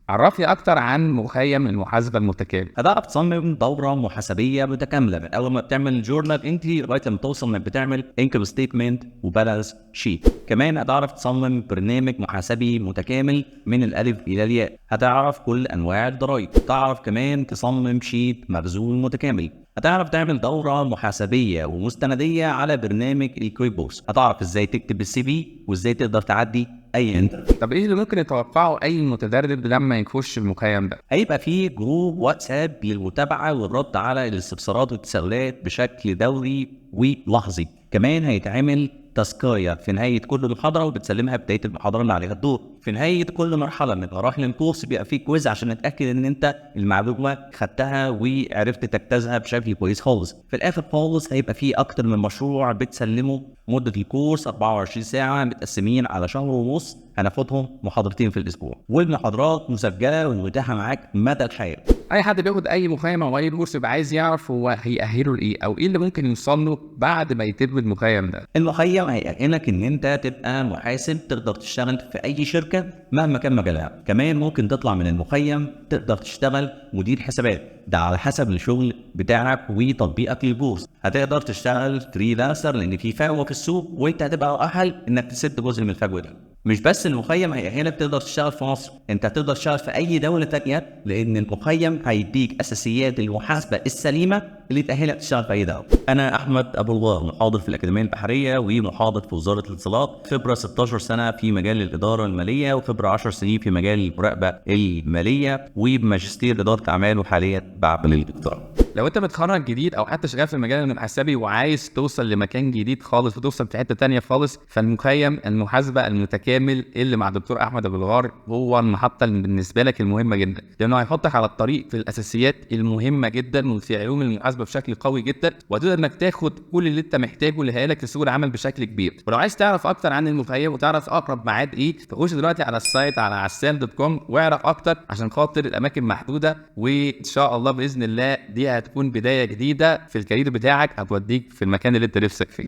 عرفني اكتر عن مخيم المحاسبه المتكامل. هتعرف تصمم دورة محاسبية متكاملة من أول ما بتعمل جورنال انتري لغاية ما توصل إنك بتعمل انكم ستيتمنت وبالانس شيت. كمان هتعرف تصمم برنامج محاسبي متكامل من الألف إلى الياء. هتعرف كل أنواع الضرايب. تعرف كمان تصمم شيت مخزون متكامل. هتعرف تعمل دورة محاسبية ومستندية على برنامج الكويك بوكس. هتعرف ازاي تكتب السي في وازاي تقدر تعدي اي انترفيو. طب ايه اللي ممكن يتوقعه اي متدرب لما يخش المخيم ده؟ هيبقى فيه جروب واتساب للمتابعة والرد على الاستفسارات والتساؤلات بشكل دوري ولحظي. كمان هيتعمل تاسكاية في نهاية كل محاضرة وبتسلمها بداية المحاضرة اللي عليها الدور. في نهاية كل مرحلة من مراحل الكورس بيبقى فيه كويز عشان نتأكد ان انت المعلومة خدتها وعرفت تجتازها بشكل كويس خالص. في الاخر خالص هيبقى فيه اكتر من مشروع بتسلمه. مدة الكورس 24 ساعة متقسمين على شهر ونص، هناخدهم محاضرتين في الاسبوع، والمحاضرات مسجلة ومتاحة معاك مدى الحياة. اي حد بياخد اي مخيم او اي كورس يبقى عايز يعرف هو هيأهله لايه او ايه اللي ممكن يوصل له بعد ما يتم المخيم ده. المخيم هيأهلك ان انت تبقى محاسب تقدر تشتغل في اي شركة مهما كان مجالها. كمان ممكن تطلع من المخيم تقدر تشتغل مدير حسابات، ده على حسب الشغل بتاعك وتطبيقك للكورس. هتقدر تشتغل فريلانسر لان في فجوة في السوق وانت هتبقى مؤهل انك تسد جزء من الفجوة ده. مش بس المخيم هيأهلك تقدر تشتغل في مصر، انت هتقدر تشتغل في اي دولة تانية لان المخيم هيديك اساسيات المحاسبة السليمة اللي تأهلك تشتغل في اي دولة. انا احمد ابو الغار، محاضر في الاكاديمية البحرية ومحاضر في وزارة الاتصالات، خبرة 16 سنة في مجال الادارة المالية وخبرة 10 سنين في مجال المراقبة المالية وبماجستير ادارة اعمال، وحاليا بعمل الدكتوراه. لو انت متخرج جديد او حتى شغال في المجال المحاسبي وعايز توصل لمكان جديد خالص وتوصل في حته تانية خالص، فالمخيم المحاسبه المتكامل اللي مع دكتور احمد ابو الغار هو المحطه اللي بالنسبه لك المهمه جدا، لانه هيحطك على الطريق في الاساسيات المهمه جدا وفي علوم المحاسبه بشكل قوي جدا، وتقدر انك تاخد كل اللي انت محتاجه اللي هيلك لسوق العمل بشكل كبير. ولو عايز تعرف اكتر عن المخيم وتعرف اقرب ميعاد ايه، فخش دلوقتي على السايت على عسال.com واعرف اكتر، عشان خاطر الاماكن محدوده، وان شاء الله باذن الله دي هتكون بدايه جديده في الكارير بتاعك هتوديك في المكان اللي انت نفسك فيه.